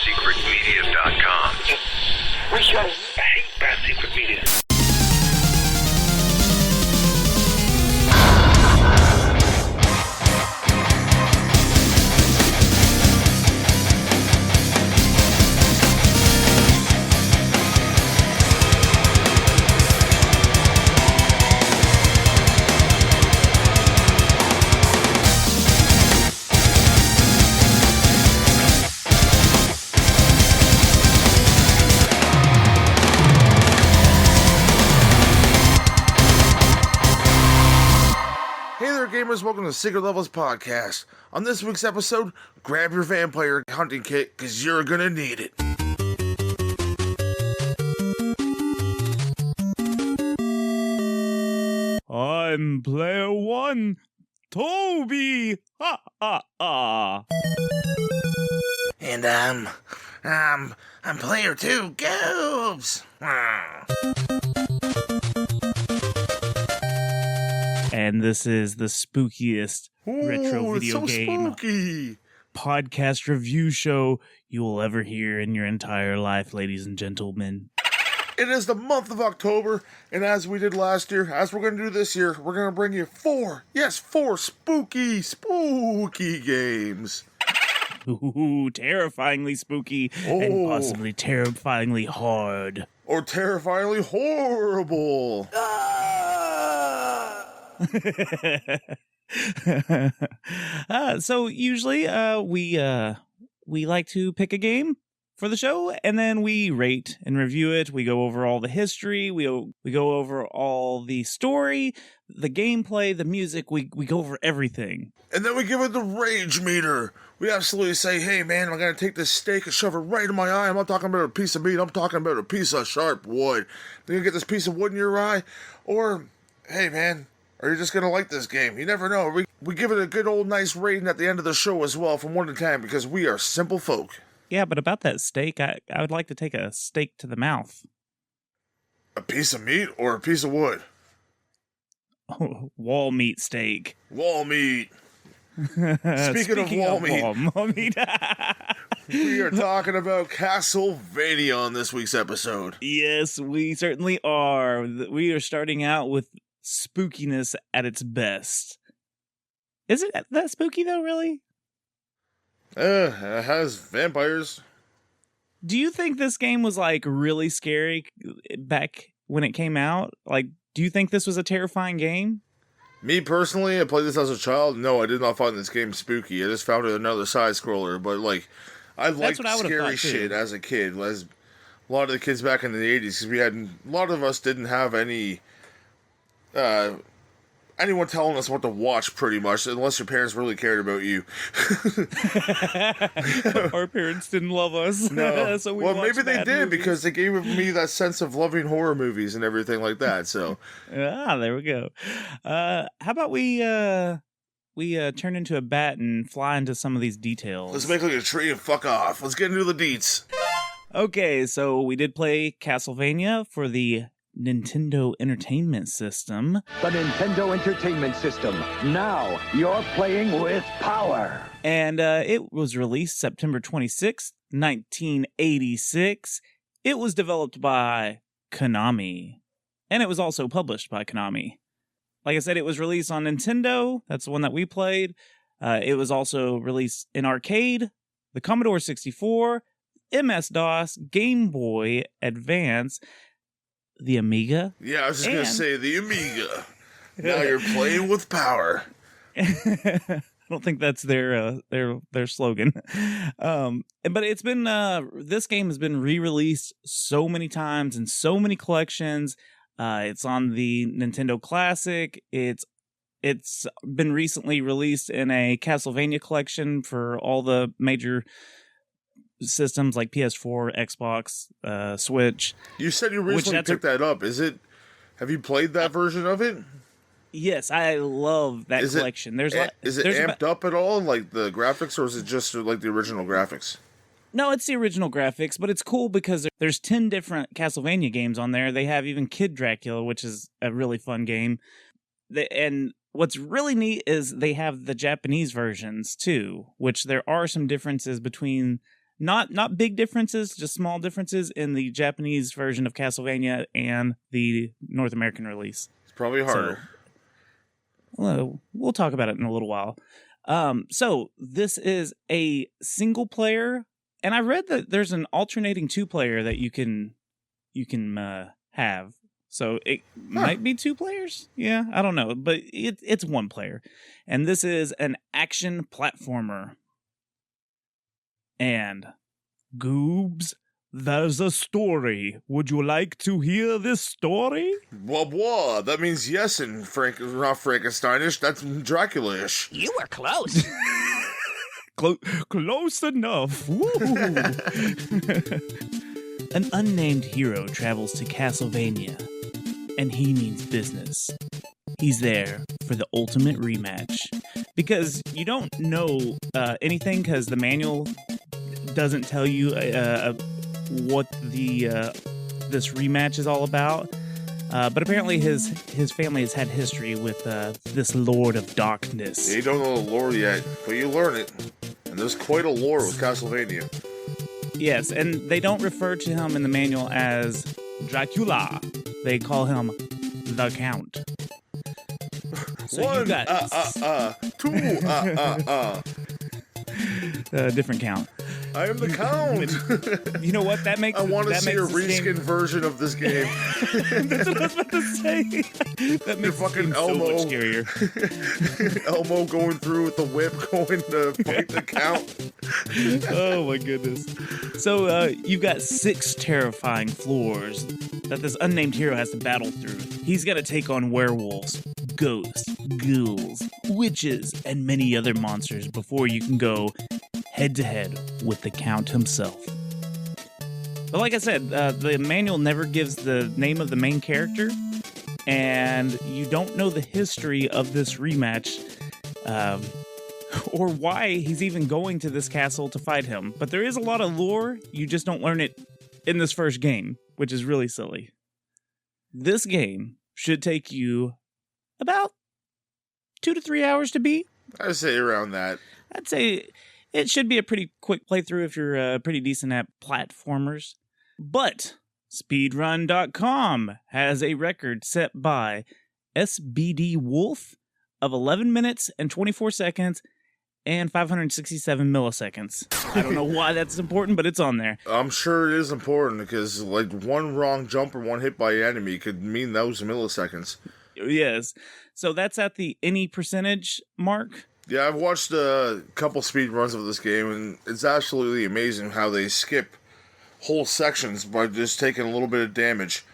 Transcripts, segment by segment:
BadSecretMedia.com. We so hate Bad Secret Media. Gamers, welcome to the Secret Levels Podcast. On this week's episode, grab your vampire hunting kit, because you're gonna need it. I'm player one, Toby! Ha ha ha! And I'm player two, Goobs! And this is the spookiest retro video game spooky podcast review show you will ever hear in your entire life, ladies and gentlemen. It is the month of October, and as we did last year, as we're going to do this year, we're going to bring you four spooky games. Ooh, terrifyingly spooky and possibly terrifyingly hard. Or terrifyingly horrible. So usually we like to pick a game for the show, and then we rate and review it. We go over all the history, we go over all the story, the gameplay, the music, we go over everything. And then we give it the rage meter. We absolutely say, hey man, I'm going to take this steak and shove it right in my eye. I'm not talking about a piece of meat, I'm talking about a piece of sharp wood. Then you get this piece of wood in your eye, or, hey man, are you just going to like this game? You never know. We give it a good old nice rating at the end of the show as well, from 1 to 10, because we are simple folk. Yeah, but about that steak, I would like to take a steak to the mouth. A piece of meat or a piece of wood? Oh, wall meat steak. Wall meat. Speaking of wall meat, we are talking about Castlevania on this week's episode. Yes, we certainly are. We are starting out with spookiness at its best. Is it that spooky though, really? It has vampires. Do you think this game was like really scary back when it came out? Like, do you think this was a terrifying game? Me personally, I played this as a child. No, I did not find this game spooky. I just found it another side scroller. But like, I liked scary shit as a kid. As a lot of the kids back in the 80s, because a lot of us didn't have any anyone telling us what to watch, pretty much, unless your parents really cared about you. Our parents didn't love us. No. So maybe they did, movies. because they gave me that sense of loving horror movies and everything like that. So, there we go. How about we turn into a bat and fly into some of these details? Let's make like a tree and fuck off. Let's get into the deets. Okay, so we did play Castlevania for the Nintendo Entertainment System. The Nintendo Entertainment System. Now you're playing with power. And it was released September 26th, 1986. It was developed by Konami. And it was also published by Konami. Like I said, it was released on Nintendo. That's the one that we played. It was also released in arcade, the Commodore 64, MS-DOS, Game Boy Advance, the Amiga. Yeah, I was just going to say the Amiga. Now you're playing with power. I don't think that's their slogan. But it's been this game has been re-released so many times in so many collections. It's on the Nintendo Classic. It's been recently released in a Castlevania collection for all the major systems like PS4, Xbox, Switch. You said you recently picked that up. Have you played that version of it? Yes, I love that collection. Is it amped up at all, like the graphics, or is it just like the original graphics? No, it's the original graphics, but it's cool because there's 10 different Castlevania games on there. They have even Kid Dracula, which is a really fun game. And what's really neat is they have the Japanese versions too, which there are some differences between Not big differences, just small differences in the Japanese version of Castlevania and the North American release. It's probably harder. Well, we'll talk about it in a little while. So this is a single player, and I read that there's an alternating 2-player that you can have. So it might be 2 players. Yeah, I don't know, but it's 1 player, and this is an action platformer. And Goobs, there's a story. Would you like to hear this story? Blah, blah. That means yes in not Frankensteinish. That's Dracula-ish. You were close. Close enough. Woo. An unnamed hero travels to Castlevania, and he means business. He's there for the ultimate rematch. Because you don't know anything, because the manual doesn't tell you what this rematch is all about. But apparently his family has had history with this Lord of Darkness. You don't know the lore yet, but you learn it. And there's quite a lore with Castlevania. Yes, and they don't refer to him in the manual as Dracula. They call him the Count. So 1, you got 2, different count. I am the Count. You know what? That makes I want to see a reskin reskin version of this game. That's what I was about to say. That makes fucking it so Elmo. much scarier. Elmo going through with the whip, going to fight the Count. Oh my goodness. So you've got 6 terrifying floors that this unnamed hero has to battle through. He's got to take on werewolves, ghosts, ghouls, witches, and many other monsters before you can go head-to-head with the Count himself. But like I said, the manual never gives the name of the main character, and you don't know the history of this rematch, or why he's even going to this castle to fight him. But there is a lot of lore, you just don't learn it in this first game, which is really silly. This game should take you about 2 to 3 hours to beat. I'd say around that. I'd say it should be a pretty quick playthrough if you're pretty decent at platformers. But speedrun.com has a record set by SBD Wolf of 11 minutes and 24 seconds and 567 milliseconds. I don't know why that's important, but it's on there. I'm sure it is important because, like, one wrong jump or one hit by enemy could mean those milliseconds. Yes. So that's at the any percentage mark. Yeah, I've watched a couple speed runs of this game, and it's absolutely amazing how they skip whole sections by just taking a little bit of damage.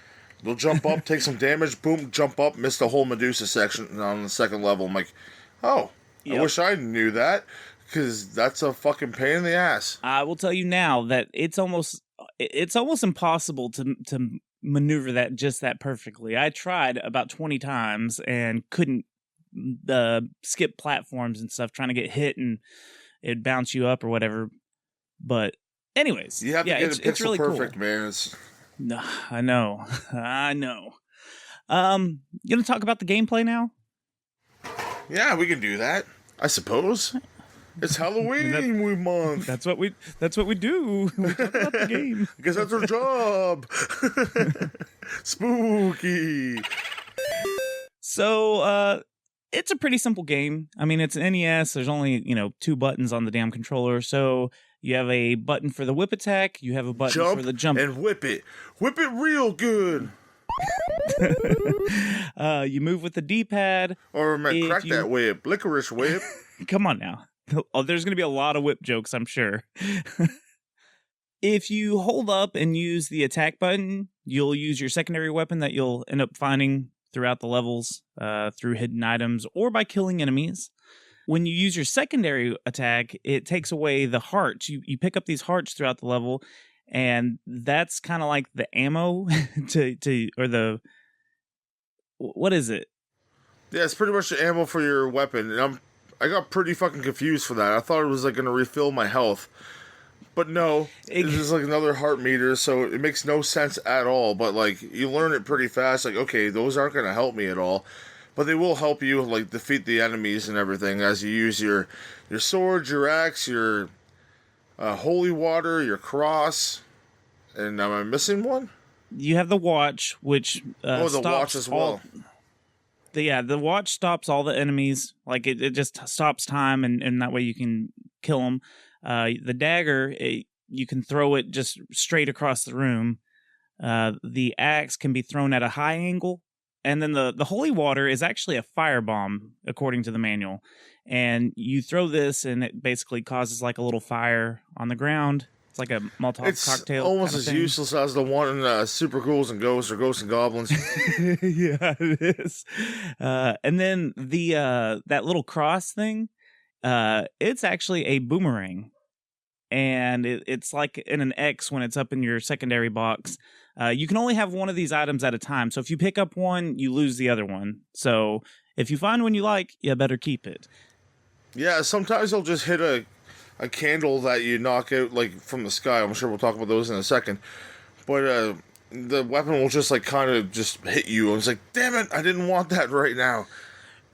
They'll jump up, take some damage, boom, jump up, miss the whole Medusa section on the second level. I'm like, oh, Yep. I wish I knew that, because that's a fucking pain in the ass. I will tell you now that it's almost impossible to maneuver that perfectly. I tried about 20 times and couldn't skip platforms and stuff, trying to get hit and it'd bounce you up or whatever. But anyways, You have to get it it's pixel really perfect, cool. man. It's... No, I know. You gonna talk about the gameplay now? Yeah, we can do that, I suppose. It's Halloween month. That's what we do. We talk about the game. Because that's our job. Spooky. So, it's a pretty simple game. I mean, it's an NES. There's only, 2 buttons on the damn controller. So you have a button for the whip attack. You have a button Jump for the jump. and whip it. Whip it real good. You move with the D-pad. Or If crack you- that whip. Licorice whip. Come on now. Oh, there's going to be a lot of whip jokes, I'm sure. If you hold up and use the attack button, you'll use your secondary weapon that you'll end up finding throughout the levels, through hidden items or by killing enemies. When you use your secondary attack, it takes away the hearts. You pick up these hearts throughout the level, and that's kind of like the ammo or the... What is it? Yeah, it's pretty much the ammo for your weapon. And I got pretty fucking confused for that. I thought it was like going to refill my health. But no, it's just like another heart meter, so it makes no sense at all. But like, you learn it pretty fast. Like, okay, those aren't going to help me at all. But they will help you, like, defeat the enemies and everything as you use your sword, your axe, your holy water, your cross, and am I missing one? You have the watch, which The stops watch as well. The watch stops all the enemies. Like it just stops time, and that way you can kill them. The dagger, you can throw it just straight across the room. The axe can be thrown at a high angle. And then the holy water is actually a firebomb, according to the manual. And you throw this, and it basically causes like a little fire on the ground. It's like a Molotov cocktail. It's almost kind of as thing. useless as the one in Super Ghouls and Ghosts or Ghosts and Goblins. Yeah, it is. And then that little cross thing, it's actually a boomerang. And it's like in an X when it's up in your secondary box. You can only have one of these items at a time. So if you pick up one, you lose the other one. So if you find one you like, you better keep it. Yeah, sometimes they'll just hit a candle that you knock out like from the sky. I'm sure we'll talk about those in a second. But the weapon will just like kind of just hit you. And it's like, damn it, I didn't want that right now.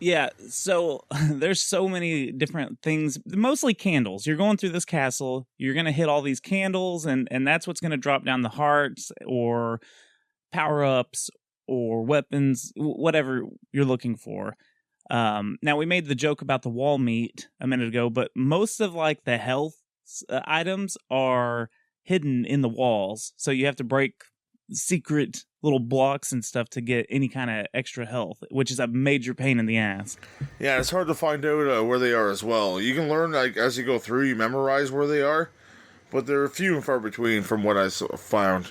Yeah, so there's so many different things, mostly candles. You're going through this castle, you're going to hit all these candles, and that's what's going to drop down the hearts or power-ups or weapons, whatever you're looking for. Now, we made the joke about the wall meat a minute ago, but most of like the health items are hidden in the walls, so you have to break secret little blocks and stuff to get any kind of extra health, which is a major pain in the ass. Yeah, it's hard to find out where they are as well. You can learn like as you go through, you memorize where they are, but they're few and far between from what I found.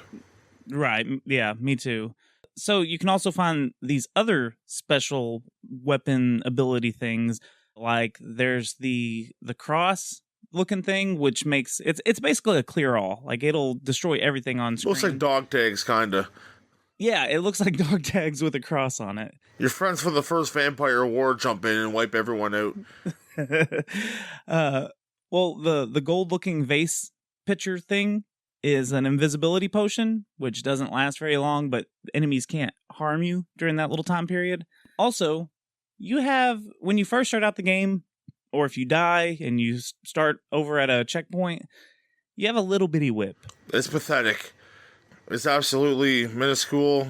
Right, yeah, me too. So you can also find these other special weapon ability things, like there's the cross looking thing, which makes it's basically a clear all. Like it'll destroy everything on screen. Looks like dog tags, kinda. Yeah, it looks like dog tags with a cross on it. Your friends from the first Vampire War jump in and wipe everyone out. Well, the gold looking vase pitcher thing is an invisibility potion, which doesn't last very long, but enemies can't harm you during that little time period. Also, you have, when you first start out the game, or if you die and you start over at a checkpoint, you have a little bitty whip. It's pathetic. It's absolutely minuscule.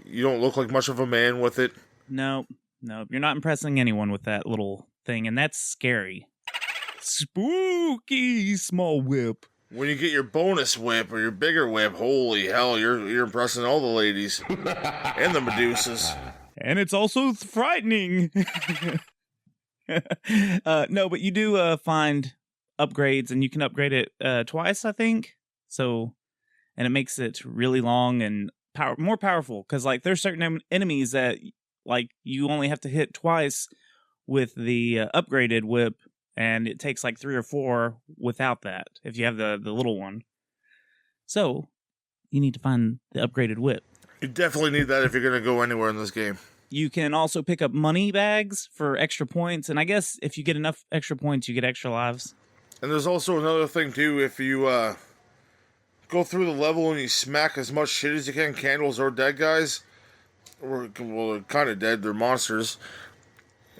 You don't look like much of a man with it. No, you're not impressing anyone with that little thing, and that's scary. Spooky small whip. When you get your bonus whip or your bigger whip, holy hell, you're impressing all the ladies. And the Medusas. And it's also frightening. No, but you do find upgrades, and you can upgrade it twice, I think. So, and it makes it really long and more powerful, because like there's certain enemies that like you only have to hit twice with the upgraded whip, and it takes like 3 or 4 without that if you have the little one. So you need to find the upgraded whip. You definitely need that if you're going to go anywhere in this game. You can also pick up money bags for extra points, and I guess if you get enough extra points, you get extra lives. And there's also another thing, too. If you go through the level and you smack as much shit as you can, candles or dead guys, well, they're kind of dead, they're monsters,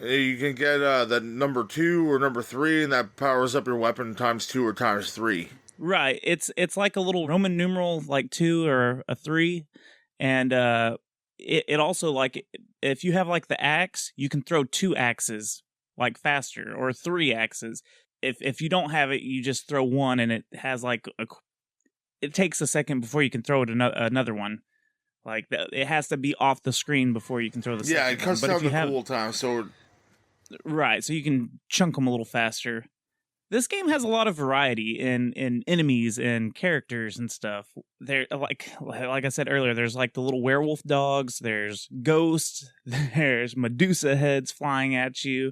you can get that number 2 or number 3, and that powers up your weapon times 2 or times 3. Right. It's like a little Roman numeral, like 2 or a 3, and it also, like, if you have like the axe, you can throw 2 axes like faster, or 3 axes. If you don't have it, you just throw 1, and it has like it takes a second before you can throw it another one. Like it has to be off the screen before you can throw the second one. Yeah, it cuts down the cool time. So right, so you can chunk them a little faster. This game has a lot of variety in enemies and characters and stuff. There, like I said earlier, there's like the little werewolf dogs, there's ghosts, there's Medusa heads flying at you,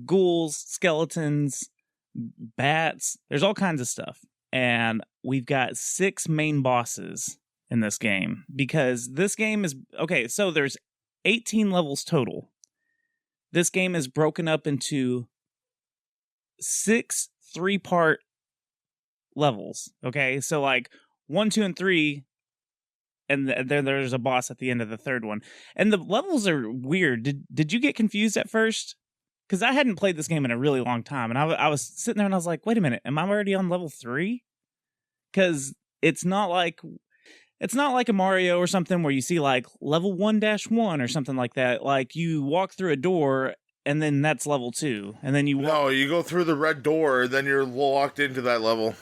ghouls, skeletons, bats. There's all kinds of stuff. And we've got 6 main bosses in this game, because this game is, okay, so there's 18 levels total. This game is broken up into 6 3-part levels. Okay, so like 1, 2, and 3, and then there's a boss at the end of the third one. And the levels are weird. Did you get confused at first? because I hadn't played this game in a really long time, and I was sitting there and I was like, wait a minute, am I already on level 3? Because it's not like a Mario or something where you see like level 1-1 or something like that. Like you walk through a door and then that's level 2, and then you walk. No, you go through the red door, then you're locked into that level.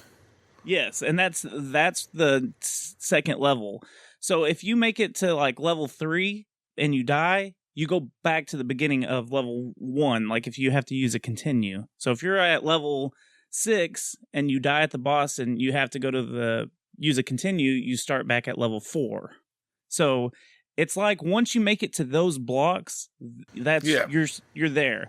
Yes, and that's the second level. So if you make it to like level 3 and you die, you go back to the beginning of level 1, like if you have to use a continue. So if you're at level 6 and you die at the boss and you have to go to use a continue, you start back at level 4. So it's like once you make it to those blocks, you're there.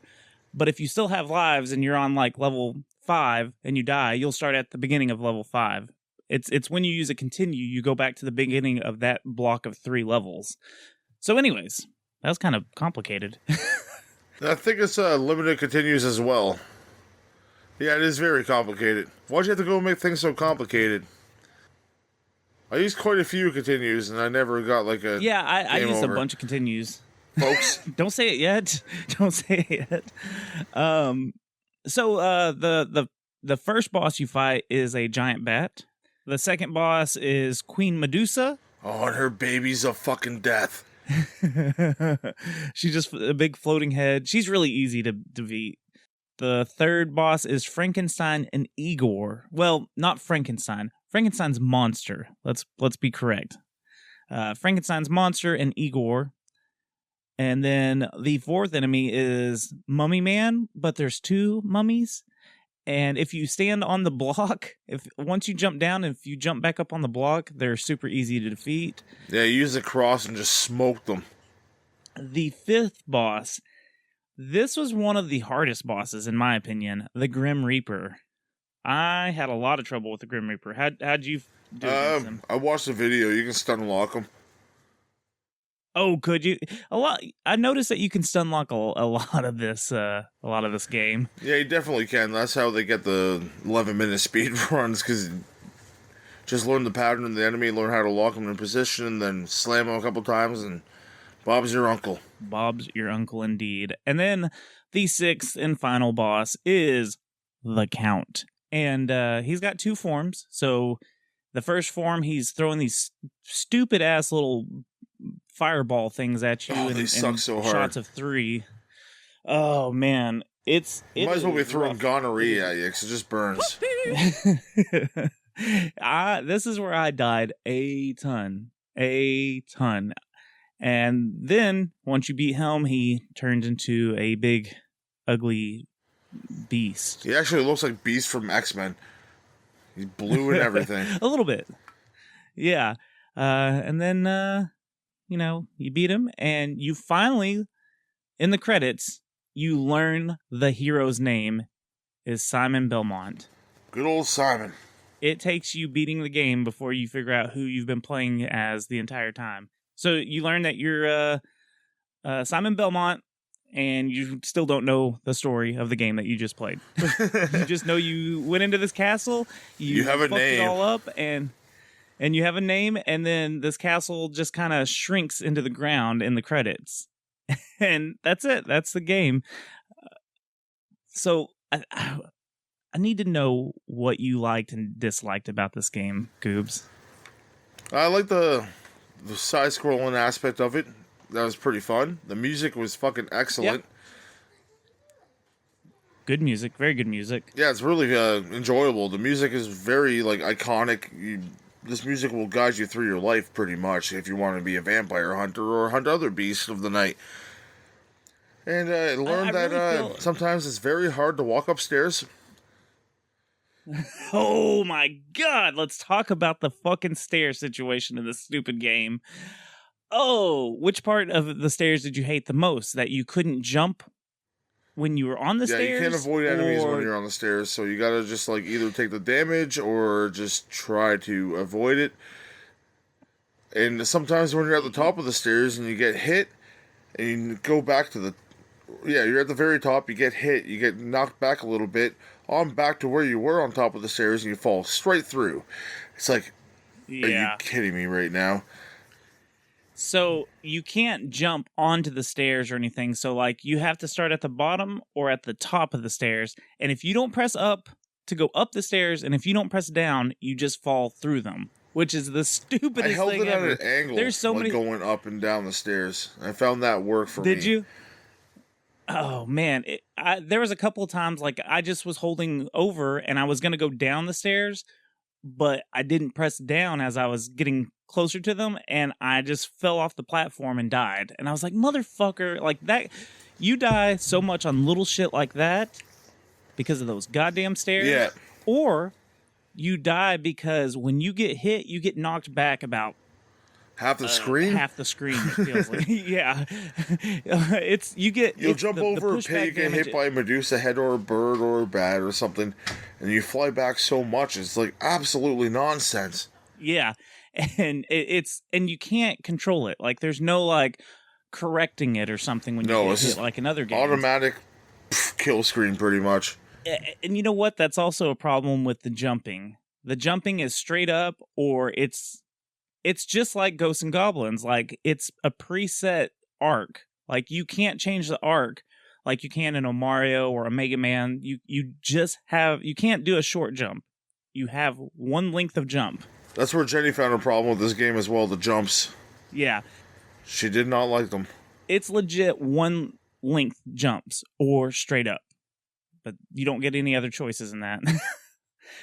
But if you still have lives and you're on like level 5 and you die, you'll start at the beginning of level 5. It's when you use a continue, you go back to the beginning of that block of 3 levels. So anyways, that was kind of complicated. I think it's limited continues as well. Yeah, it is very complicated. Why'd you have to go make things so complicated? I used quite a few continues, and I never got like a I used over. a bunch of continues. Folks. Don't say it yet. Don't say it yet. So the first boss you fight is a giant bat. The second boss is Queen Medusa. Oh, and her baby's a fucking death. She's just a big floating head. She's really easy to defeat. The third boss is Frankenstein and Igor. Well, not Frankenstein. Frankenstein's monster. Let's be correct. Frankenstein's monster and Igor. And then the fourth enemy is Mummy Man, but there's 2 mummies. And if you stand on the block, once you jump down, if you jump back up on the block, they're super easy to defeat. Yeah, you use the cross and just smoke them. The fifth boss, this was one of the hardest bosses, in my opinion, the Grim Reaper. I had a lot of trouble with the Grim Reaper. How'd you do against him? I watched the video. You can stun lock them. Oh, could you? I noticed that you can stun lock a lot of this game. Yeah, you definitely can. That's how they get the 11-minute speed runs, because just learn the pattern of the enemy, learn how to lock them in position, then slam them a couple times, and Bob's your uncle. Bob's your uncle indeed. And then the sixth and final boss is the Count. And he's got 2 forms. So the first form, he's throwing these stupid-ass little fireball things at you, they suck so hard. Shots of 3. Oh man, you might as well be throwing gonorrhea at you, because it just burns. This is where I died a ton. And then once you beat Helm, he turns into a big, ugly beast. He actually looks like Beast from X-Men. He's blue and everything. A little bit, yeah. And then you beat him, and you finally, in the credits, you learn the hero's name is Simon Belmont. Good old Simon. It takes you beating the game before you figure out who you've been playing as the entire time. So you learn that you're Simon Belmont, and you still don't know the story of the game that you just played. You just know you went into this castle, you have a fucked name. it all up, and you have a name, and then this castle just kind of shrinks into the ground in the credits. And that's it. That's the game. So I need to know what you liked and disliked about this game, Goobs. I like the side-scrolling aspect of it. That was pretty fun. The music was fucking excellent. Yep. Good music. Very good music. Yeah, it's really enjoyable. The music is very iconic. This music will guide you through your life pretty much if you want to be a vampire hunter or hunt other beasts of the night. And I learned that really sometimes it's very hard to walk upstairs. Oh my god, let's talk about the fucking stair situation in this stupid game. Oh, which part of the stairs did you hate the most? That you couldn't jump when you were on the stairs? Yeah, you can't avoid enemies when you're on the stairs, so you gotta just either take the damage or just try to avoid it. And sometimes when you're at the top of the stairs and you get hit, and you go back to you're at the very top, you get hit, you get knocked back a little bit, on back to where you were on top of the stairs, and you fall straight through. It's like, Are you kidding me right now? So you can't jump onto the stairs or anything. So like you have to start at the bottom or at the top of the stairs. And if you don't press up to go up the stairs, and if you don't press down, you just fall through them, which is the stupidest I held thing it at ever. an angle, There's so like many going up and down the stairs. I found that worked for me. Did you? Oh man, there was a couple of times like I just was holding over and I was gonna go down the stairs, but I didn't press down as I was getting closer to them, and I just fell off the platform and died. And I was like, motherfucker, like that. You die so much on little shit like that because of those goddamn stairs. Yeah. Or you die because when you get hit, you get knocked back about Half the screen? half the screen, it feels like. Yeah. You'll jump over a pig and get hit by a Medusa head or a bird or a bat or something, and you fly back so much, it's like absolutely nonsense. Yeah. And and you can't control it. Like there's no like correcting it or something when you get hit like another game. Automatic kill screen pretty much. And you know what? That's also a problem with the jumping. The jumping is straight up, or it's just like Ghosts and Goblins. Like it's a preset arc. Like you can't change the arc like you can in a Mario or a Mega Man. You can't do a short jump. You have one length of jump. That's where Jenny found a problem with this game as well, the jumps. Yeah. She did not like them. It's legit one length jumps or straight up. But you don't get any other choices in that.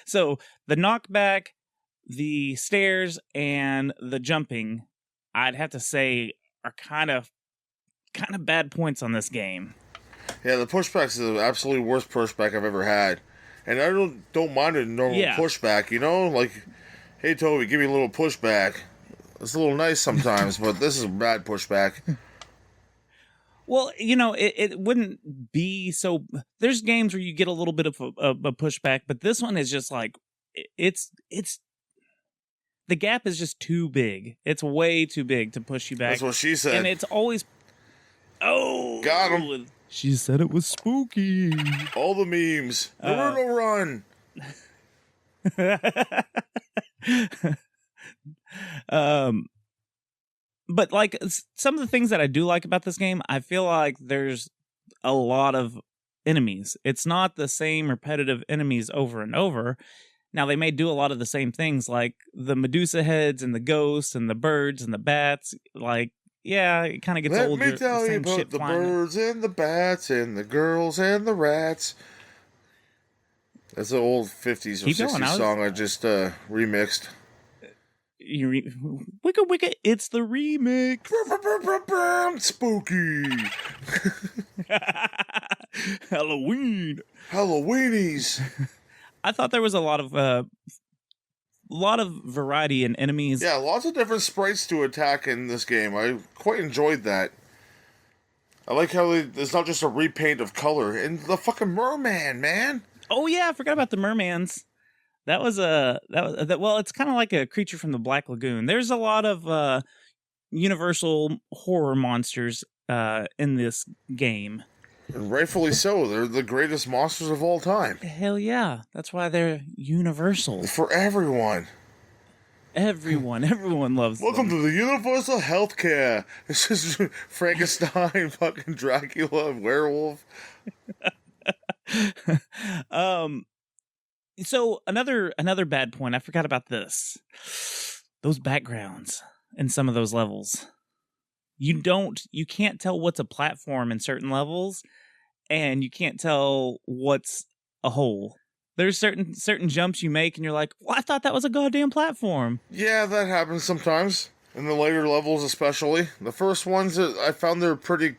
So the knockback, the stairs, and the jumping, I'd have to say, are kind of bad points on this game. Yeah, the pushback is the absolutely worst pushback I've ever had. And I don't mind a normal pushback, you know? Like, hey, Toby, give me a little pushback. It's a little nice sometimes, but this is a bad pushback. Well, you know, it wouldn't be so... There's games where you get a little bit of a pushback, but this one is just like... It's... The gap is just too big. It's way too big to push you back. That's what she said. And it's always... Oh! Got him. She said it was spooky. All the memes. Naruto run! But like some of the things that I do like about this game, I feel like there's a lot of enemies. It's not the same repetitive enemies over and over. Now they may do a lot of the same things, like the Medusa heads and the ghosts and the birds and the bats. Like, yeah, it kind of gets old. Let me tell you about the birds and the bats and the girls and the rats. That's an old 50s or 60s song I just remixed. Wicca, it's the remix. Spooky. Halloweenies. I thought there was a lot of variety in enemies. Yeah, lots of different sprites to attack in this game. I quite enjoyed that. I like how it's not just a repaint of color. And the fucking merman, man. Oh yeah, I forgot about the mermans. Well, it's kind of like a creature from the Black Lagoon. There's a lot of universal horror monsters in this game. And rightfully so. They're the greatest monsters of all time. Hell yeah. That's why they're universal. For everyone. Everyone loves Welcome them. to the universal healthcare. This is Frankenstein, fucking Dracula, werewolf. So another bad point. I forgot about this. Those backgrounds in some of those levels. You can't tell what's a platform in certain levels, and you can't tell what's a hole. There's certain jumps you make, and you're like, well, I thought that was a goddamn platform. Yeah, that happens sometimes. In the later levels especially. The first ones, I found it pretty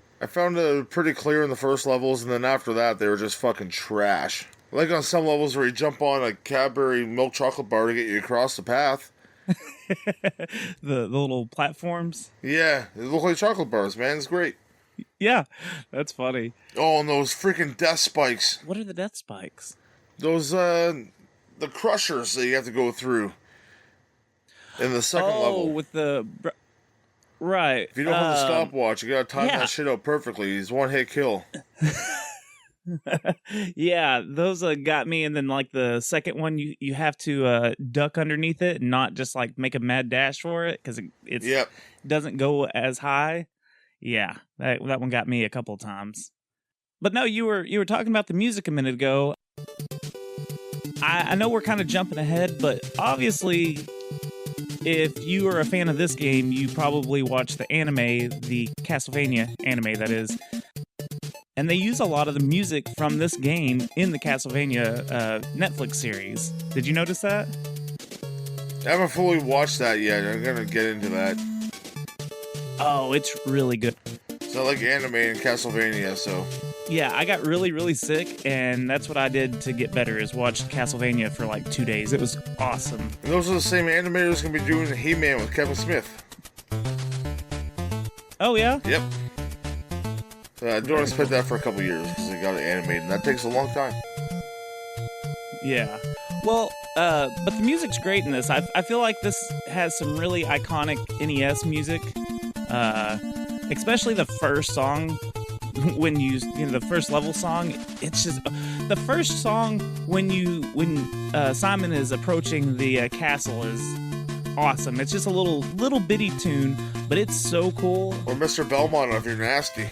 clear in the first levels, and then after that, they were just fucking trash. Like on some levels where you jump on a Cadbury milk chocolate bar to get you across the path. the little platforms. Yeah, they look like chocolate bars, man. It's great. Yeah, that's funny. Oh, and those freaking death spikes. What are the death spikes? Those, the crushers that you have to go through in the second level. Oh, with the... Right. If you don't have the stopwatch, you gotta time that shit out perfectly. He's one-hit kill. Yeah, those got me. And then like the second one, you have to duck underneath it and not just like make a mad dash for it because it Yep. doesn't go as high. Yeah, that one got me a couple times. But no, you were talking about the music a minute ago. I know we're kind of jumping ahead, but obviously, if you are a fan of this game, you probably watched the anime, the Castlevania anime, that is. And they use a lot of the music from this game in the Castlevania Netflix series. Did you notice that? I haven't fully watched that yet. I'm gonna get into that. Oh, it's really good. So I like anime and Castlevania, so... Yeah, I got really, really sick, and that's what I did to get better, is watch Castlevania for like 2 days. It was awesome. And those are the same animators gonna be doing He-Man with Kevin Smith. Oh, yeah? Yep. I don't expect that for a couple years, because they got it animated, and that takes a long time. Yeah. Well, but the music's great in this. I feel like this has some really iconic NES music, especially the first song. When the first level song, it's just the first song when Simon is approaching the castle is awesome. It's just a little bitty tune, but it's so cool. Or Mr. Belmont if you're nasty.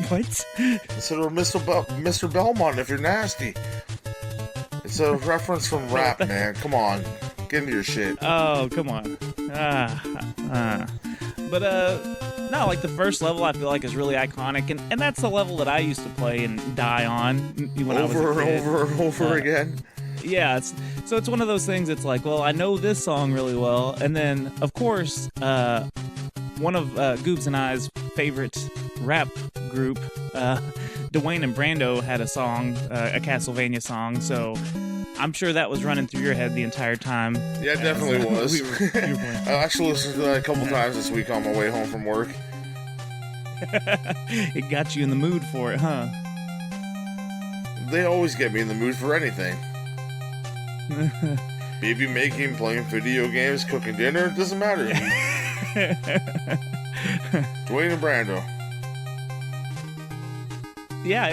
What? Instead of Mr. Belmont if you're nasty. It's a reference from rap, man. Come on, get into your shit. Oh, come on. But no, like the first level I feel like is really iconic, and that's the level that I used to play and die on when I was a kid. Over and over again. Yeah, it's one of those things. It's like, well, I know this song really well, and then of course, one of Goobs and I's favorite rap group, Dwayne and Brando, had a song, a Castlevania song. So I'm sure that was running through your head the entire time. Yeah, it definitely was. You were playing. I actually listened to that a couple times this week on my way home from work. It got you in the mood for it, huh? They always get me in the mood for anything. Baby making, playing video games, cooking dinner, it doesn't matter. Dwayne and Brando. Yeah,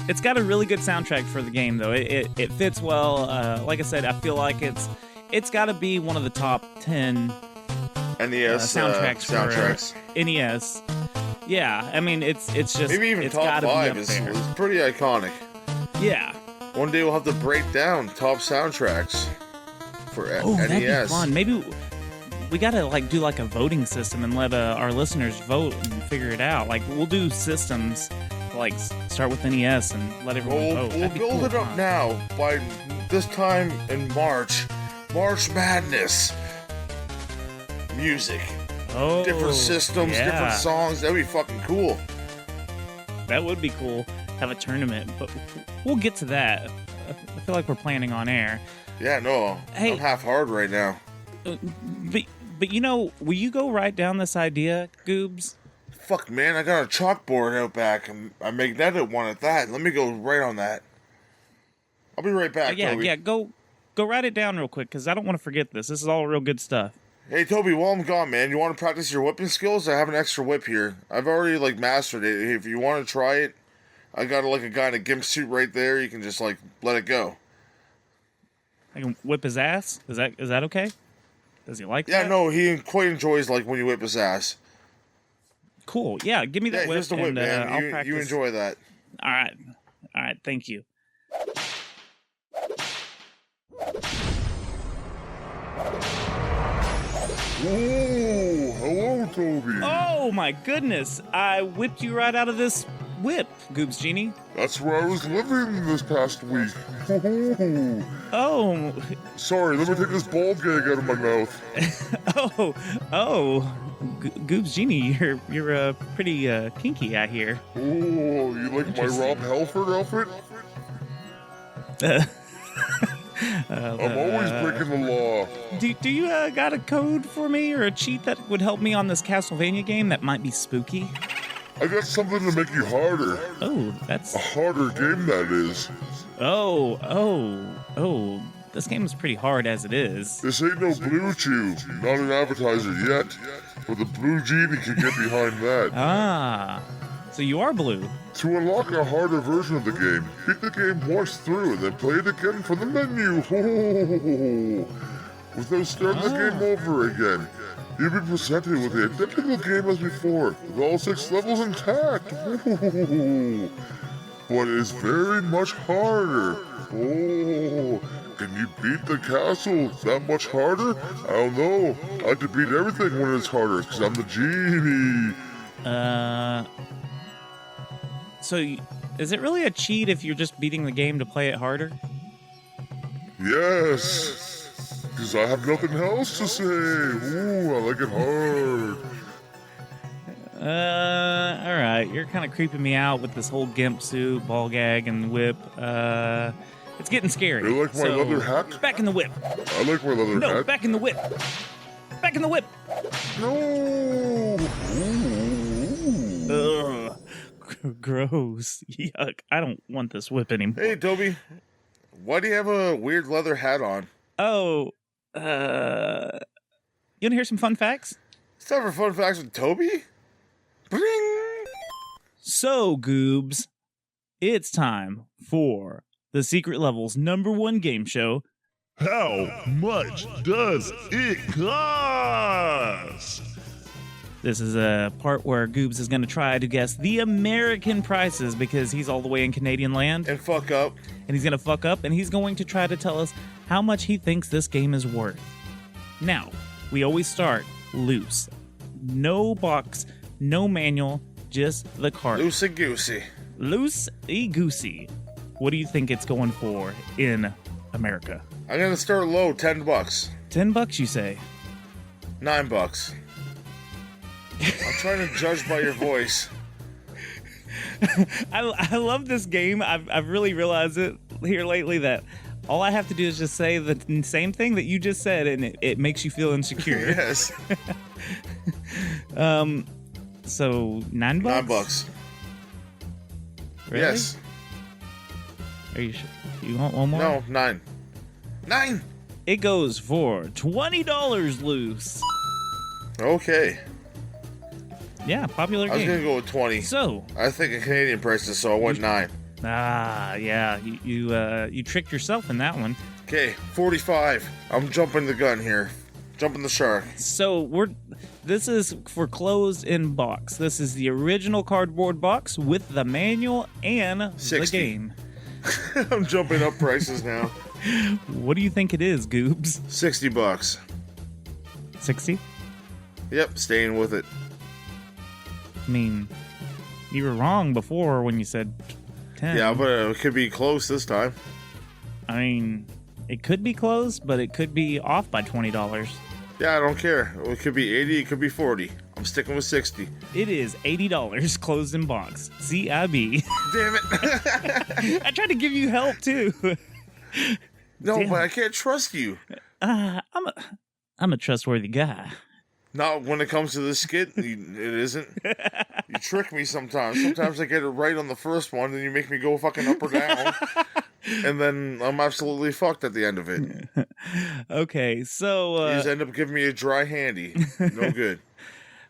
it's got a really good soundtrack for the game, though. It fits well. Like I said, I feel like it's got to be one of the top 10 NES soundtracks for NES. Yeah, I mean it's just maybe even it's top 5 is it's pretty iconic. Yeah. One day we'll have to break down top soundtracks for NES. That'd be fun. Maybe we gotta do a voting system and let our listeners vote and figure it out. Like we'll do systems. Start with NES and let everyone vote. We'll build it up now. By this time in March Madness. Music. Oh, different systems, different songs. That'd be fucking cool. That would be cool. Have a tournament, but we'll get to that. I feel like we're planning on air. Yeah, no. Hey, I'm half hard right now. But will you go write down this idea, Goobs? Fuck, man, I got a chalkboard out back, and I magnetic one at that. Let me go right on that. I'll be right back, Toby. Yeah, go write it down real quick, because I don't want to forget this. This is all real good stuff. Hey, Toby, while I'm gone, man, you want to practice your whipping skills? I have an extra whip here. I've already, mastered it. If you want to try it, I got, a guy in a gimp suit right there. You can just, let it go. I can whip his ass? Is that okay? Does he like that? Yeah, no, he quite enjoys, when you whip his ass. Cool. Yeah, give me that whip. Here's the whip, man. I'll practice. You enjoy that. All right. Thank you. Oh, hello, Toby. Oh my goodness! I whipped you right out of this whip, Goobs Genie. That's where I was living this past week. Oh. Sorry, let me take this ball gag out of my mouth. Goobs Genie, you're pretty kinky, I hear. Oh, you like my Rob Halford outfit? I'm always breaking the law. Do you got a code for me or a cheat that would help me on this Castlevania game that might be spooky? I got something to make you harder. Oh, that's... A harder game, that is. Oh. this game is pretty hard as it is. This ain't no Blue Chew, not an advertiser yet, but the Blue Genie can get behind that. Ah, so you are blue. To unlock a harder version of the game, beat the game once through and then play it again from the menu. Without starting the game over again. You'll be presented with the identical game as before, with all 6 levels intact. But it's very much harder. Oh, can you beat the castle that much harder? I don't know. I like to beat everything when it's harder, because I'm the genie. So is it really a cheat if you're just beating the game to play it harder? Yes, because I have nothing else to say. Ooh, I like it hard. All right. You're kind of creeping me out with this whole gimp suit, ball gag, and whip. It's getting scary. You like my leather hat? Back in the whip. I like my leather hat. No, back in the whip. Back in the whip. No. Ugh. Gross. Yuck. I don't want this whip anymore. Hey, Toby. Why do you have a weird leather hat on? Oh, you want to hear some fun facts? It's time for fun facts with Toby. Bring. So, Goobs, it's time for the Secret Levels #1 game show. How much does it cost? This is a part where Goobs is going to try to guess the American prices because he's all the way in Canadian land. And fuck up. And he's going to fuck up, and he's going to try to tell us how much he thinks this game is worth. Now, we always start loose. No box, no manual, just the cart. Loosey-goosey. Loosey-goosey. What do you think it's going for in America? I'm going to start low, $10. $10, you say? $9. I'm trying to judge by your voice. I love this game. I've really realized it here lately that all I have to do is just say the same thing that you just said, and it makes you feel insecure. Yes. So $9? $9. Really? Yes. Are you sure? You want one more? No, 9. 9! It goes for $20 loose. Okay. Yeah, popular I was game. going to go with 20. So, I think in Canadian prices, so I went 9. yeah, you tricked yourself in that one. Okay, 45. I'm jumping the gun here. Jumping the shark. So this is for closed in box. This is the original cardboard box with the manual and 60. the game. I'm jumping up prices now. What do you think it is, Goobs? $60. 60? Yep, staying with it. I mean, you were wrong before when you said 10. Yeah, but it could be close this time. I mean, it could be close, but it could be off by $20. Yeah, I don't care. It could be 80, it could be 40. I'm sticking with 60. It is $80 closed in box. CIB. Damn it. I tried to give you help too. No, Damn. but I can't trust you. I'm a trustworthy guy. Not when it comes to this skit, it isn't. You trick me sometimes. Sometimes I get it right on the first one, then you make me go fucking up or down. And then I'm absolutely fucked at the end of it. Okay, so... You just end up giving me a dry handy. No good.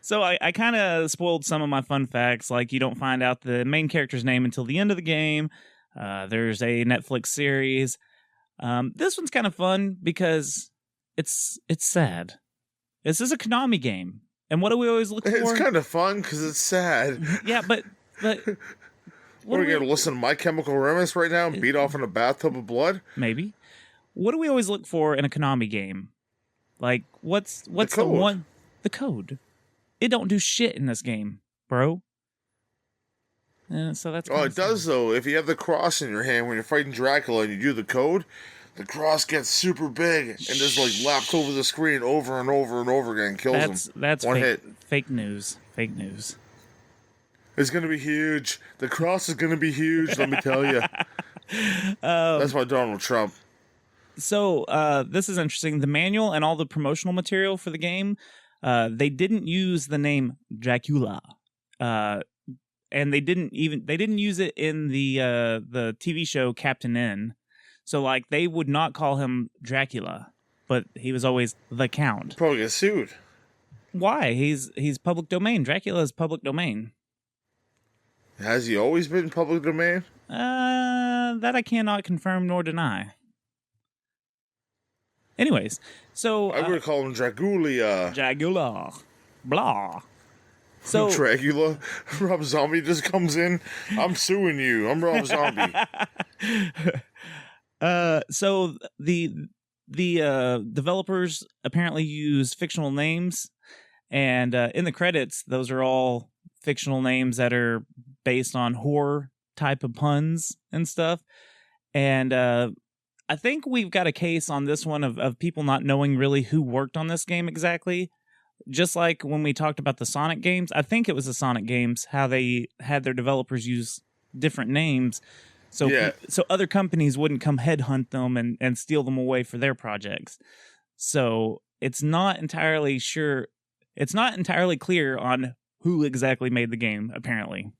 So I kind of spoiled some of my fun facts, like you don't find out the main character's name until the end of the game. There's a Netflix series. This one's kind of fun because it's sad. This is a Konami game. And what do we always look for? It's kind of fun because it's sad. Yeah, but What are we going to listen to My Chemical Romance right now and beat off in a bathtub of blood? Maybe. What do we always look for in a Konami game? Like, what's the code. one? The code. It don't do shit in this game, bro. So that's. Oh, it does though. If you have the cross in your hand when you're fighting Dracula and you do the code, the cross gets super big and just like laps over the screen over and over and over again, and kills him. That's one hit. Fake news. Fake news. It's gonna be huge. The cross is gonna be huge. Let me tell you. That's why Donald Trump. So this is interesting. The manual and all the promotional material for the game, they didn't use the name Dracula, and they didn't use it in the TV show Captain N. So, like, they would not call him Dracula, but he was always the Count. Probably get sued. Why? He's public domain. Dracula is public domain. Has he always been public domain? That I cannot confirm nor deny. Anyways, so... I would call him Dracula. Dracula. Blah. So... Dracula? Rob Zombie just comes in. I'm suing you. I'm Rob Zombie. So the developers apparently use fictional names, and in the credits, those are all fictional names that are based on horror type of puns and stuff. And I think we've got a case on this one of people not knowing really who worked on this game exactly. Just like when we talked about the Sonic games, I think it was the Sonic games, how they had their developers use different names. So, so other companies wouldn't come headhunt them and steal them away for their projects. So it's not entirely sure. It's not entirely clear on who exactly made the game, apparently.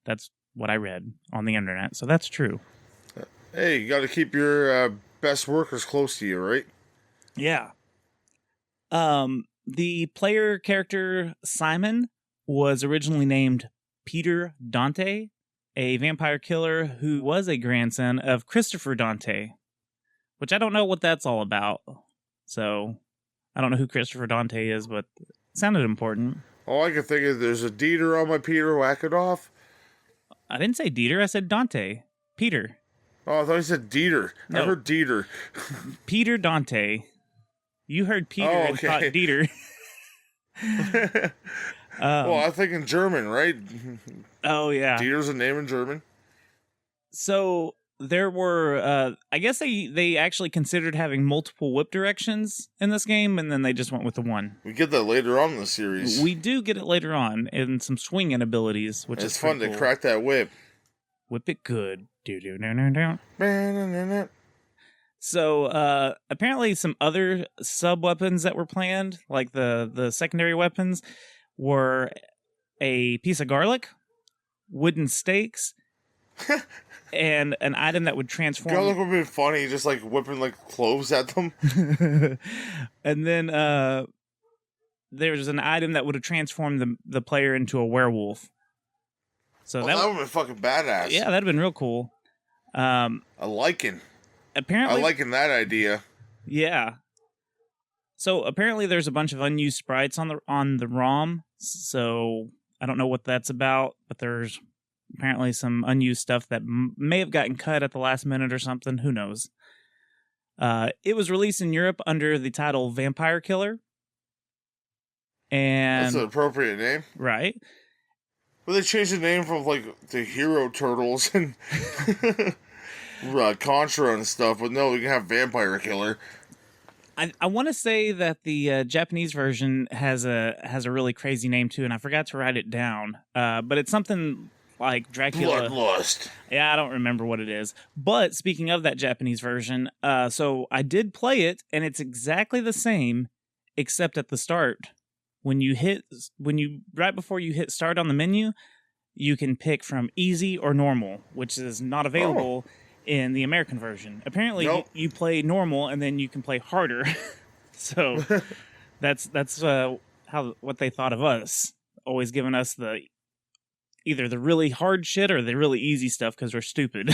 That's what I read on the internet. So that's true. Hey, you got to keep your best workers close to you, right? Yeah. The player character Simon was originally named Peter Dante, a vampire killer who was a grandson of Christopher Dante, which I don't know what that's all about. So I don't know who Christopher Dante is, but it sounded important. All I can think is there's a Dieter on my Peter, whack it off. I didn't say Dieter, I said Dante. Peter. Oh, I thought you said Dieter. No. I heard Dieter. Peter Dante. You heard Peter and thought Dieter. Well, I think in German, right? Oh, yeah. Dieter's a name in German. So there were, I guess they actually considered having multiple whip directions in this game, and then they just went with the one. We get that later on in the series. We do get it later on in some swinging abilities, which is fun cool. to crack that whip. Whip it good. Do-do-do-do-do. So apparently some other sub-weapons that were planned, like the secondary weapons, were a piece of garlic, wooden stakes, and an item that would transform... Garlic would have been funny, just like whipping like cloves at them. And then there's an item that would have transformed the player into a werewolf. So that would have been fucking badass. Yeah, that'd have been real cool. I liking. Apparently, I liking that idea. Yeah. So apparently, there's a bunch of unused sprites on the ROM. So I don't know what that's about, but there's apparently some unused stuff that may have gotten cut at the last minute or something. Who knows? It was released in Europe under the title Vampire Killer. And that's an appropriate name, right? Well, they changed the name from like the Hero Turtles and Contra and stuff, but no, we can have Vampire Killer. I want to say that the Japanese version has a really crazy name too, and I forgot to write it down. But it's something like Dracula. Bloodlust. Yeah, I don't remember what it is. But speaking of that Japanese version, so I did play it, and it's exactly the same, except at the start. Right before you hit start on the menu, you can pick from easy or normal, which is not available in the American version. Apparently, you play normal and then you can play harder. So that's what they thought of us, always giving us either the really hard shit or the really easy stuff because we're stupid.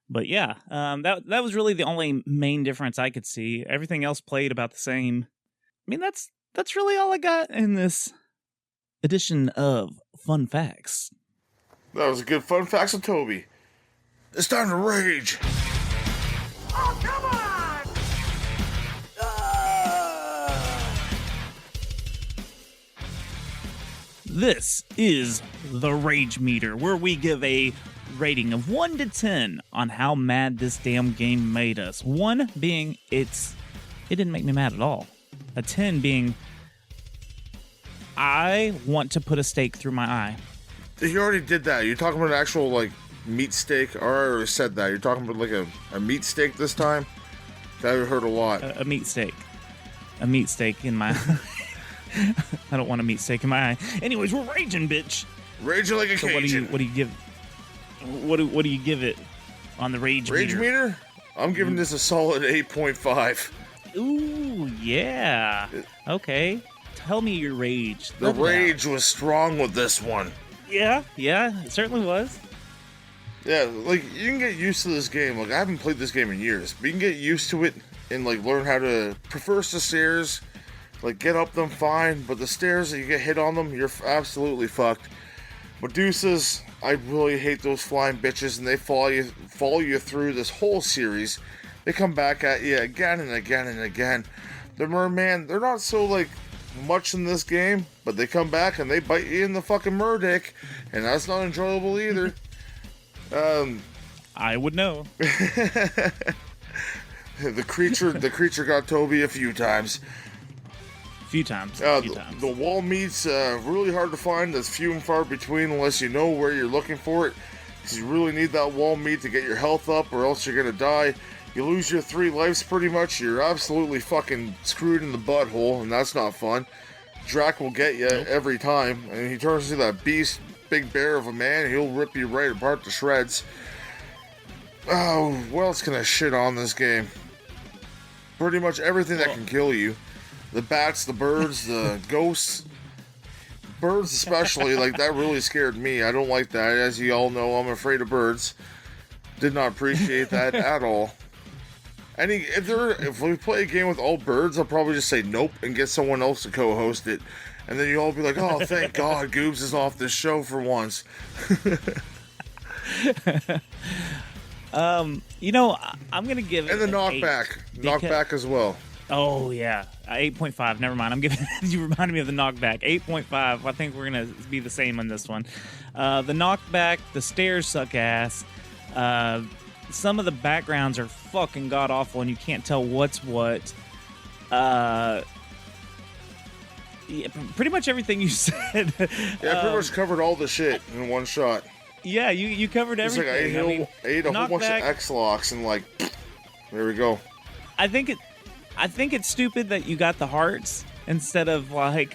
But yeah, that was really the only main difference I could see. Everything else played about the same. I mean, that's really all I got in this edition of Fun Facts. That was a good Fun Facts with Toby. It's time to rage. Oh, come on! This is the Rage Meter, where we give a rating of 1 to 10 on how mad this damn game made us. 1 being it didn't make me mad at all. A 10 being I want to put a stake through my eye. You already did that. You're talking about an actual like meat steak. I already said that. You're talking about like a meat steak this time. That I heard a lot. A meat steak. A meat steak in my eye. I don't want a meat steak in my eye. Anyways, we're raging, bitch. Raging like a Cajun. What do you give? What do you give it? on the rage Rage meter? meter? I'm giving this a solid 8.5. Ooh, yeah. Okay. Tell me your rage. The Let it out. rage was strong with this one. Yeah, it certainly was. Yeah, like, you can get used to this game. Like, I haven't played this game in years, but you can get used to it and, like, learn how to traverse the stairs, like, get up them fine, but the stairs that you get hit on them, you're absolutely fucked. Medusas, I really hate those flying bitches, and they follow you through this whole series. They come back at you again and again and again. The merman, they're not so, like, much in this game, but they come back and they bite you in the fucking merdick, and that's not enjoyable either. I would know. The creature got Toby a few times. A few times. The wall meat's really hard to find. That's few and far between unless you know where you're looking for it. Because you really need that wall meat to get your health up, or else you're gonna die. You lose your 3 lives pretty much. You're absolutely fucking screwed in the butthole, and that's not fun. Drac will get you every time, and he turns into that beast, big bear of a man. He'll rip you right apart to shreds. Oh, what else can I shit on this game? Pretty much everything that can kill you. The bats, the birds, the ghosts. Birds especially, like, that really scared me. I don't like that. As you all know, I'm afraid of birds. Did not appreciate that at all. If we play a game with all birds, I'll probably just say nope and get someone else to co-host it. And then you all be like, oh, thank God, Goobs is off this show for once. You know, I'm gonna give it And the an knockback. 8 Knockback as well. Oh yeah, 8.5. Never mind. I'm giving. You reminded me of the knockback. 8.5. I think we're gonna be the same on this one. The knockback. The stairs suck ass. Some of the backgrounds are fucking god awful, and you can't tell what's what. Yeah, pretty much everything you said. Yeah, I pretty much covered all the shit in one shot. Yeah, you covered It's everything. like I ate a whole bunch of knockback- X-Locks and like, there we go. I think it's stupid that you got the hearts instead of like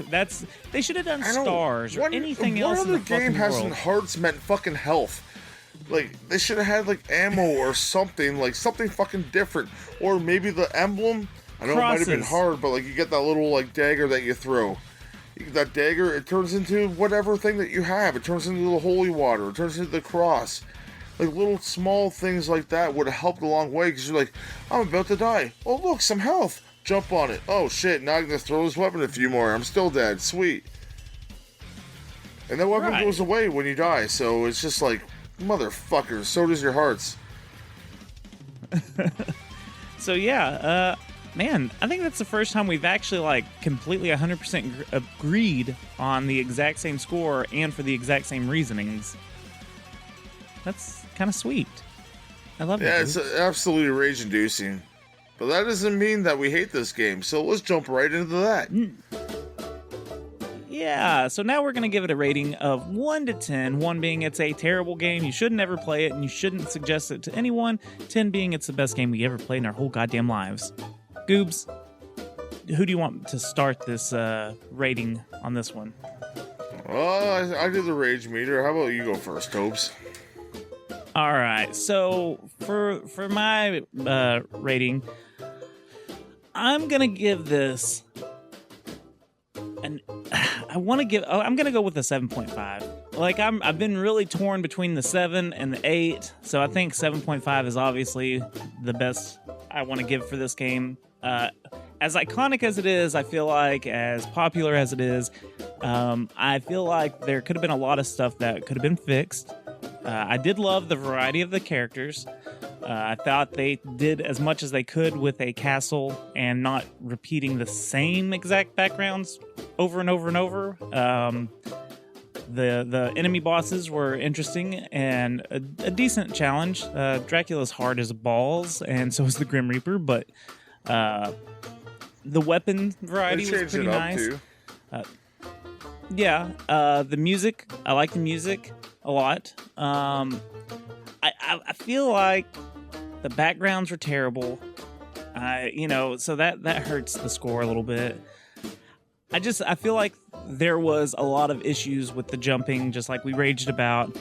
they should have done stars or anything else in the What other game fucking has world. hearts meant fucking health? Like, they should have had like ammo or something, like something fucking different. Or maybe the emblem. I know it might have been Crosses. hard, but like you get that little like dagger that you throw. That dagger, it turns into whatever thing that you have. It turns into the holy water. It turns into the cross. Like, little small things like that would have helped a long way, because you're like, I'm about to die. Oh, look, some health. Jump on it. Oh, shit, now I'm going to throw this weapon a few more. I'm still dead. Sweet. And that weapon Right. goes away when you die, so it's just like, motherfuckers, so does your hearts. So yeah, man, I think that's the first time we've actually like completely 100% agreed on the exact same score and for the exact same reasonings. That's kind of sweet. I love it. Yeah, it's absolutely rage-inducing. But that doesn't mean that we hate this game, so let's jump right into that. Yeah, so now we're going to give it a rating of 1 to 10. 1 being it's a terrible game, you should never play it, and you shouldn't suggest it to anyone. 10 being it's the best game we ever played in our whole goddamn lives. Goobs, who do you want to start this rating on this one? Well, I did the rage meter. How about you go first, Tobes? All right, so for my rating, I'm gonna give this I'm gonna go with a 7.5. Like I've been really torn between the 7 and the 8, so I think 7.5 is obviously the best I want to give for this game. As iconic as it is, I feel like, as popular as it is, I feel like there could have been a lot of stuff that could have been fixed. I did love the variety of the characters. I thought they did as much as they could with a castle and not repeating the same exact backgrounds over and over and over. The enemy bosses were interesting and a decent challenge. Dracula's hard as balls, and so is the Grim Reaper, but the weapon variety was pretty nice. Yeah, the music, I like the music a lot. I feel like the backgrounds were terrible. So that hurts the score a little bit. I feel like there was a lot of issues with the jumping, just like we raged about.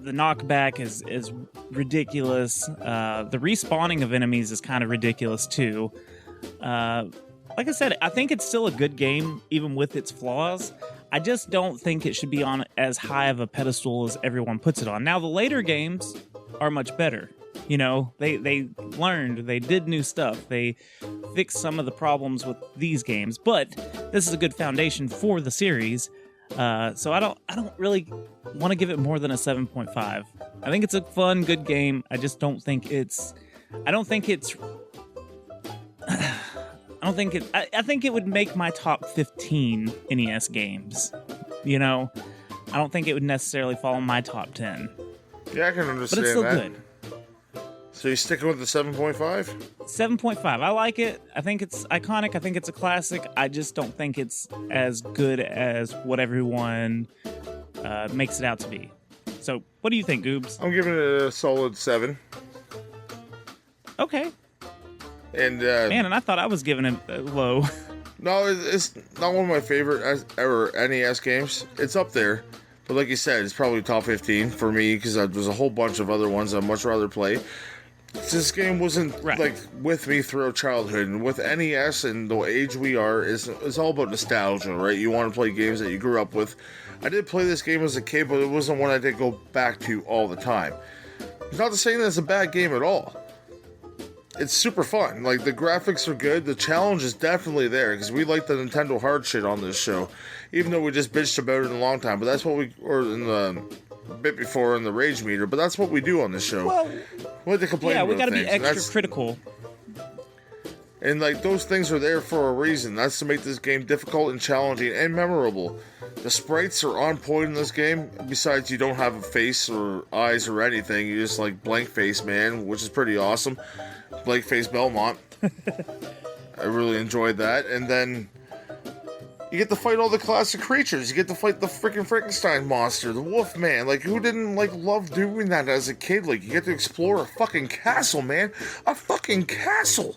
The knockback is ridiculous. The respawning of enemies is kind of ridiculous too. Like I said, I think it's still a good game, even with its flaws. I just don't think it should be on as high of a pedestal as everyone puts it on. Now, the later games are much better. You know, they learned, they did new stuff, they fixed some of the problems with these games, but this is a good foundation for the series. So I don't really want to give it more than a 7.5. I think it's a fun, good game. I just don't think I think it would make my top 15 NES games. You know, I don't think it would necessarily fall in my top 10. Yeah, I can understand that. But it's still good. So you sticking with the 7.5? 7.5. I like it. I think it's iconic. I think it's a classic. I just don't think it's as good as what everyone makes it out to be. So, what do you think, Goobs? I'm giving it a solid 7. Okay. And man, and I thought I was giving it low. No, it's not one of my favorite ever NES games. It's up there, but like you said, it's probably top 15 for me because there's a whole bunch of other ones I'd much rather play. This game wasn't like with me throughout childhood, and with NES and the age we are, it's all about nostalgia, right? You want to play games that you grew up with. I did play this game as a kid, but it wasn't one I did go back to all the time. It's not to say that it's a bad game at all. It's super fun. Like, the graphics are good. The challenge is definitely there, because we like the Nintendo hard shit on this show. Even though we just bitched about it in a long time. But that's what or in the bit before in the Rage Meter. But that's what we do on this show. Well, we like to complain about we gotta things. be extra critical. And, like, those things are there for a reason. That's to make this game difficult and challenging and memorable. The sprites are on point in this game. Besides, you don't have a face or eyes or anything. You just, like, blank face, man, which is pretty awesome. Blank face Belmont. I really enjoyed that. And then you get to fight all the classic creatures. You get to fight the freaking Frankenstein monster, the Wolf Man. Like, who didn't, like, love doing that as a kid? Like, you get to explore a fucking castle, man. A fucking castle.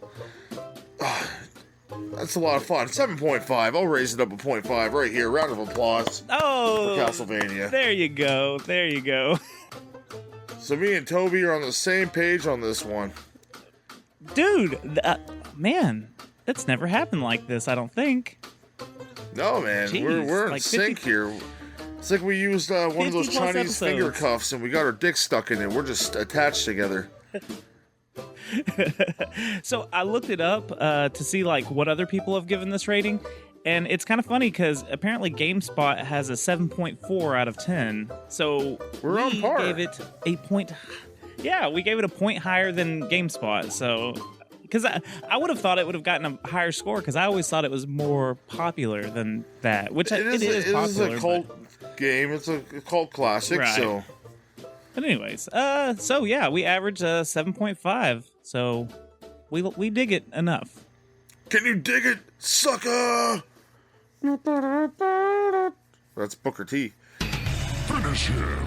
That's a lot of fun. 7.5. I'll raise it up a 0.5 right here. Round of applause. Oh, for Castlevania. There you go. There you go. So me and Toby are on the same page on this one. Dude, man, that's never happened like this, I don't think. No, man. Jeez, we're in like sync here. It's like we used one of those Chinese episodes. finger cuffs and we got our dicks stuck in it. We're just attached together. So I looked it up to see like what other people have given this rating, and it's kind of funny because apparently GameSpot has a 7.4 out of 10. So we're on par. Gave it a point. Yeah, we gave it a point higher than GameSpot. So because I would have thought it would have gotten a higher score because I always thought it was more popular than that. Which it is popular. It is a cult game. It's a cult classic. Right. So. But anyways, so yeah, we average 7.5. So we dig it enough. Can you dig it, sucker? That's Booker T. Finish him.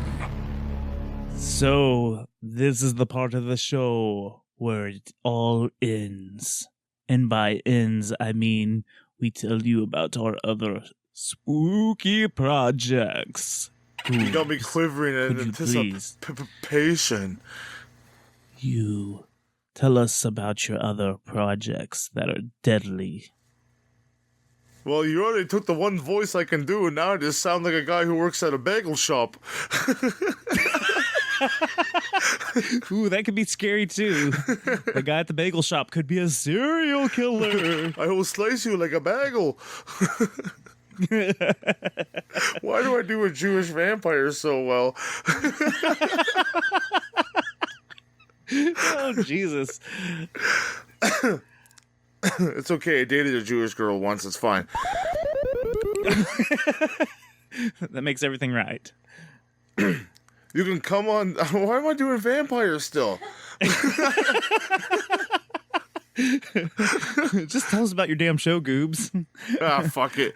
So this is the part of the show where it all ends. And by ends, I mean we tell you about our other spooky projects. You got me quivering in anticipation. You tell us about your other projects that are deadly. Well, you already took the one voice I can do, and now I just sound like a guy who works at a bagel shop. Ooh, that could be scary too. The guy at the bagel shop could be a serial killer. I will slice you like a bagel. Why do I do a Jewish vampire so well? Oh, Jesus. It's okay. I dated a Jewish girl once. It's fine. That makes everything right. You can come on. Why am I doing vampires still? Just tell us about your damn show, Goobs. Fuck it.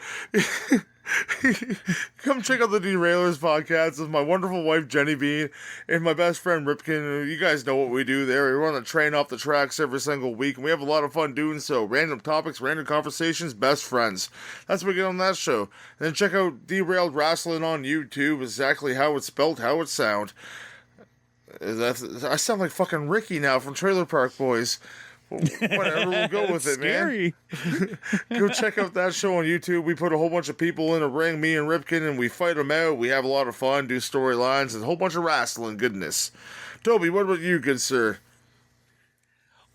Come check out the Derailers podcast with my wonderful wife Jenny Bean and my best friend Ripkin. You guys know what we do there. We run the train off the tracks every single week, and we have a lot of fun doing so. Random topics, random conversations, best friends. That's what we get on that show. And then check out Derailed Wrestling on YouTube, exactly how it's spelled, how it sounds. I sound like fucking Ricky now from Trailer Park Boys. Whatever, we'll go with it, scary. Man. Go check out that show on YouTube. We put a whole bunch of people in a ring, me and Ripken, and we fight them out. We have a lot of fun, do storylines, and a whole bunch of wrestling goodness. Toby, what about you, good sir?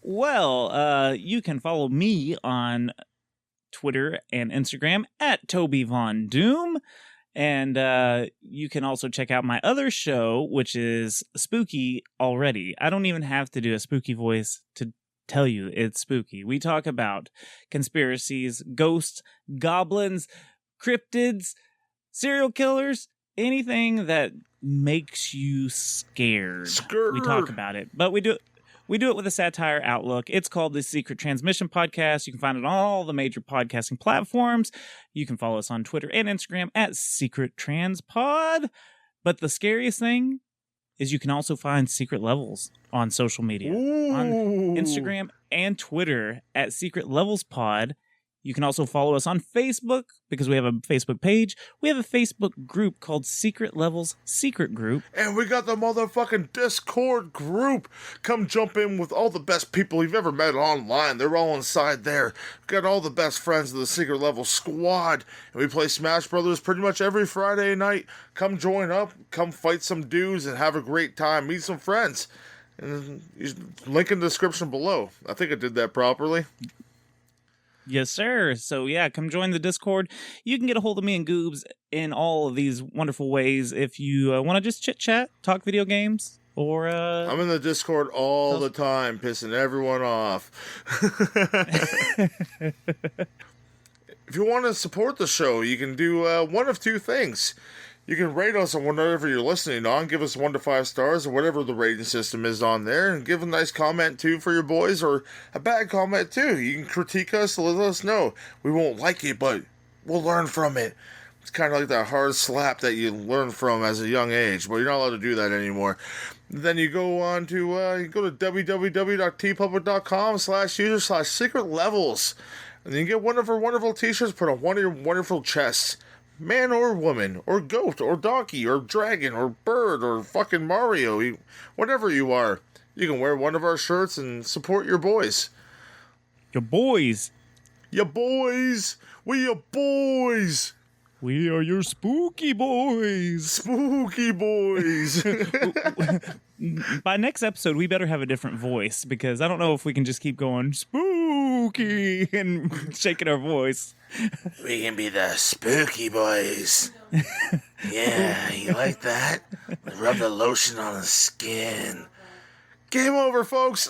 Well, you can follow me on Twitter and Instagram at Toby Von Doom. And you can also check out my other show, which is Spooky Already. I don't even have to do a spooky voice to tell you it's spooky. We talk about conspiracies, ghosts, goblins, cryptids, serial killers, anything that makes you scared. We talk about it, but we do it with a satire outlook. It's called the Secret Transmission Podcast. You can find it on all the major podcasting platforms. You can follow us on Twitter and Instagram at Secret Transpod. But the scariest thing is you can also find Secret Levels on social media. Ooh. On Instagram and Twitter at Secret Levels Pod. You can also follow us on Facebook because we have a Facebook page. We have a Facebook group called Secret Levels Secret Group. And we got the motherfucking Discord group. Come jump in with all the best people you've ever met online. They're all inside there. We got all the best friends of the Secret Level squad. And we play Smash Brothers pretty much every Friday night. Come join up. Come fight some dudes and have a great time. Meet some friends. And link in the description below. I think I did that properly. Yes, sir. So, yeah, come join the Discord. You can get a hold of me and Goobs in all of these wonderful ways if you want to just chit-chat, talk video games, or... I'm in the Discord all the time, pissing everyone off. If you want to support the show, you can do one of two things. You can rate us on whatever you're listening on, give us 1 to 5 stars or whatever the rating system is on there, and give a nice comment too for your boys, or a bad comment too. You can critique us, let us know. We won't like it, but we'll learn from it. It's kind of like that hard slap that you learn from as a young age, but you're not allowed to do that anymore. Then you go on to www.tpublic.com/user/secret levels, and you get one of our wonderful t-shirts put on one of your wonderful chests. Man or woman, or goat, or donkey, or dragon, or bird, or fucking Mario, whatever you are. You can wear one of our shirts and support your boys. Your boys. Your boys! We your boys! We are your spooky boys. Spooky boys! By next episode, we better have a different voice, because I don't know if we can just keep going spooky and shaking our voice. We can be the spooky boys. Yeah, you like that? Rub the lotion on the skin. Game over, folks.